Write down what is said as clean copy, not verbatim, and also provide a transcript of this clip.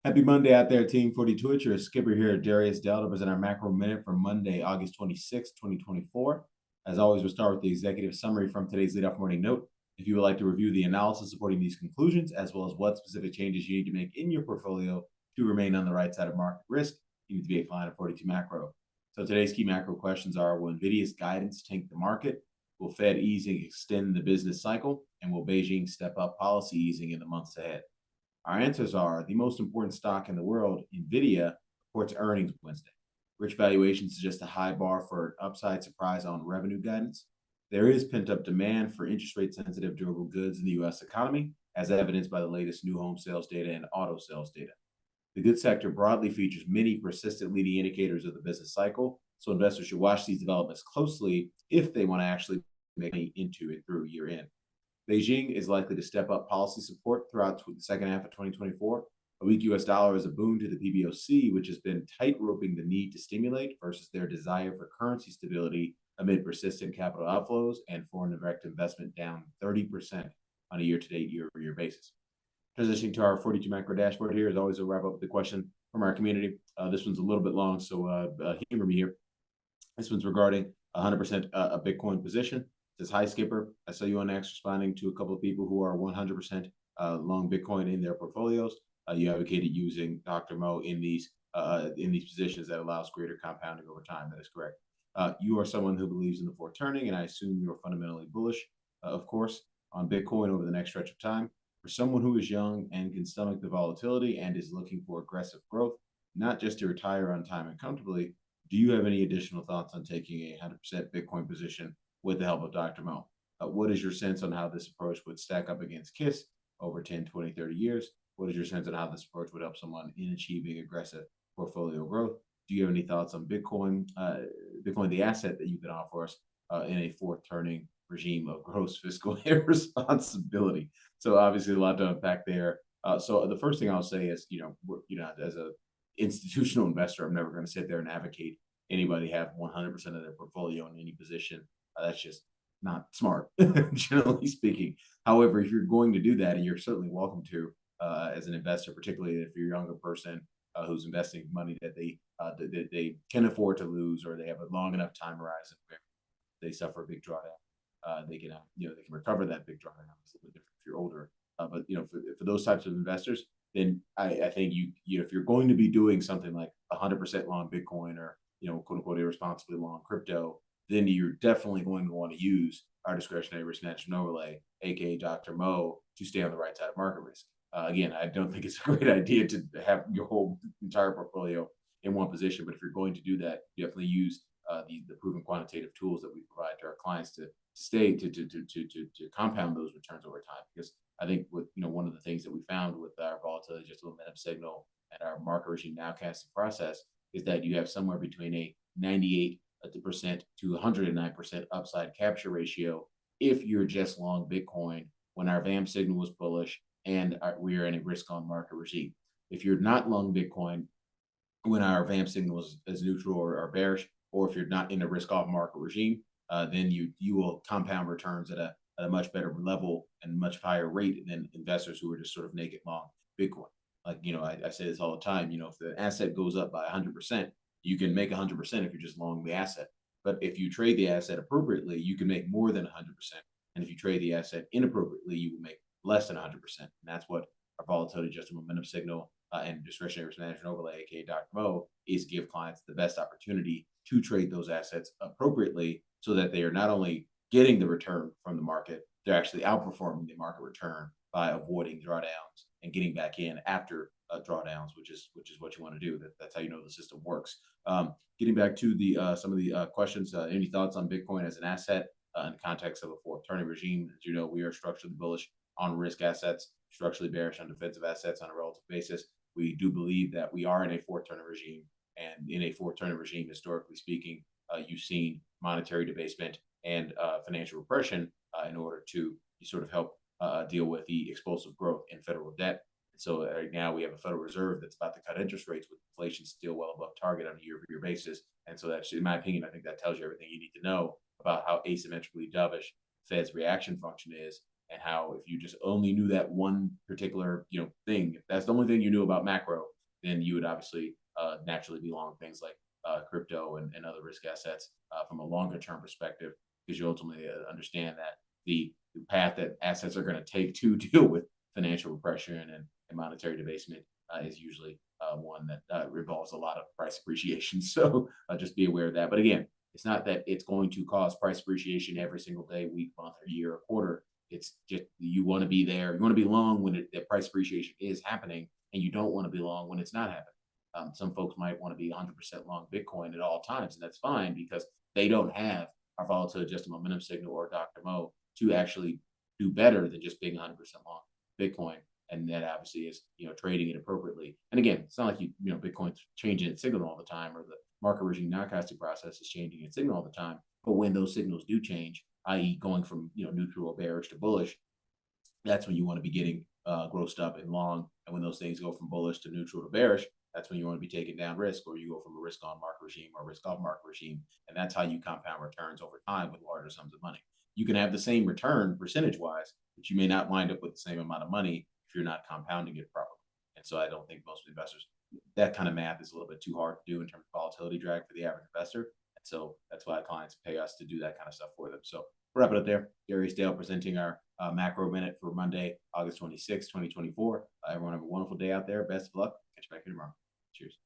Happy Monday out there, Team 42. It's your skipper here, Darius Dell, to present our macro minute for Monday, August 26, 2024. As always, we'll start with the executive summary from today's lead-off morning note. If you would like to review the analysis supporting these conclusions, as well as what specific changes you need to make in your portfolio to remain on the right side of market risk, you need to be a client of 42 Macro. So today's key macro questions are: will NVIDIA's guidance tank the market? Will Fed easing extend the business cycle? And will Beijing step up policy easing in the months ahead? Our answers are: the most important stock in the world, NVIDIA, reports earnings Wednesday. Rich valuations suggest a high bar for an upside surprise on revenue guidance. There is pent-up demand for interest rate-sensitive durable goods in the U.S. economy, as evidenced by the latest new home sales data and auto sales data. The goods sector broadly features many persistent leading indicators of the business cycle, so investors should watch these developments closely if they want to actually make money into and through year end. Beijing is likely to step up policy support throughout the second half of 2024. A weak U.S. dollar is a boon to the PBOC, which has been tight-roping the need to stimulate versus their desire for currency stability amid persistent capital outflows and foreign direct investment down 30% on a year-to-date, year-over-year basis. Transitioning to our 42 macro dashboard here, as always, we'll wrap up with the question from our community. This one's a little bit long, so humor me here. This one's regarding 100% a Bitcoin position. It says, hi, Skipper. I saw you on X responding to a couple of people who are 100% long Bitcoin in their portfolios. You advocated using Dr. Mo in these positions that allows greater compounding over time. That is correct. You are someone who believes in the fourth turning, and I assume you're fundamentally bullish, of course, on Bitcoin over the next stretch of time. For someone who is young and can stomach the volatility and is looking for aggressive growth, not just to retire on time and comfortably, do you have any additional thoughts on taking a 100% Bitcoin position with the help of Dr. Mo? What is your sense on how this approach would stack up against KISS over 10, 20, 30 years? What is your sense on how this approach would help someone in achieving aggressive portfolio growth? Do you have any thoughts on Bitcoin, the asset that you can offer us in a fourth turning regime of gross fiscal irresponsibility? So obviously a lot to unpack there. So the first thing I'll say is, as a institutional investor, I'm never going to sit there and advocate anybody have 100% of their portfolio in any position. That's just not smart, generally speaking. However, if you're going to do that, and you're certainly welcome to, as an investor, particularly if you're a younger person who's investing money that they can afford to lose, or they have a long enough time horizon where they suffer a big drawdown, they can recover that big drawdown. It's a little bit different if you're older, but for those types of investors, then I think if you're going to be doing something like 100% long Bitcoin, or quote unquote irresponsibly long crypto, then you're definitely going to want to use our discretionary risk management overlay, aka Dr. Mo, to stay on the right side of market risk. Again, I don't think it's a great idea to have your whole entire portfolio in one position, but if you're going to do that, you definitely use the proven quantitative tools that we provide to our clients to compound those returns over time. Because I think one of the things that we found with our volatility just momentum signal and our market regime nowcasting process is that you have somewhere between a 98% to 109% upside capture ratio if you're just long Bitcoin when our VAM signal was bullish and we are in a risk on market regime. If you're not long Bitcoin when our VAM signal is neutral or bearish, or if you're not in a risk off market regime, then you will compound returns at a much better level and much higher rate than investors who are just sort of naked long Bitcoin. Like, I say this all the time, if the asset goes up by 100%, you can make 100% if you're just long the asset. But if you trade the asset appropriately, you can make more than 100%. And if you trade the asset inappropriately, you will make less than 100%. And that's what our volatility adjusted momentum signal and discretionary risk management overlay, aka Dr. Mo, is give clients the best opportunity to trade those assets appropriately so that they are not only getting the return from the market, they're actually outperforming the market return by avoiding drawdowns and getting back in after drawdowns, which is what you want to do. That's how you know the system works. Getting back to the some of the questions, any thoughts on Bitcoin as an asset in the context of a fourth turning regime? As you know, we are structurally bullish on risk assets, structurally bearish on defensive assets on a relative basis. We do believe that we are in a fourth turning regime, and in a fourth turning regime, historically speaking, you've seen monetary debasement and financial repression in order to sort of help deal with the explosive growth in federal debt. And so right now we have a Federal Reserve that's about to cut interest rates with inflation still well above target on a year-over-year basis. And so that's, in my opinion, I think that tells you everything you need to know about how asymmetrically dovish Fed's reaction function is. and how if you just only knew that one particular thing, if that's the only thing you knew about macro, then you would obviously naturally be long things like crypto and other risk assets from a longer term perspective, because you ultimately understand that the path that assets are going to take to deal with financial repression and monetary debasement is usually one that revolves a lot of price appreciation. So just be aware of that. But again, it's not that it's going to cause price appreciation every single day, week, month, or year, or quarter. It's just you want to be there. You want to be long when the price appreciation is happening, and you don't want to be long when it's not happening. Some folks might want to be 100% long Bitcoin at all times, and that's fine because they don't have our volatile adjusted momentum signal or Dr. Mo to actually do better than just being 100% long Bitcoin. And that obviously is trading it appropriately. And again, it's not like Bitcoin's changing its signal all the time, or the market regime nowcasting process is changing its signal all the time. But when those signals do change, i.e., going from neutral or bearish to bullish, that's when you want to be getting grossed up and long. And when those things go from bullish to neutral to bearish, that's when you want to be taking down risk, or you go from a risk on market regime or risk off market regime. And that's how you compound returns over time with larger sums of money. You can have the same return percentage wise, but you may not wind up with the same amount of money if you're not compounding it properly. And so I don't think most investors, that kind of math is a little bit too hard to do in terms of volatility drag for the average investor. And so that's why clients pay us to do that kind of stuff for them. So we'll wrap it up there. Darius Dale presenting our macro minute for Monday, August 26, 2024. Everyone have a wonderful day out there. Best of luck. Catch you back here tomorrow. Cheers.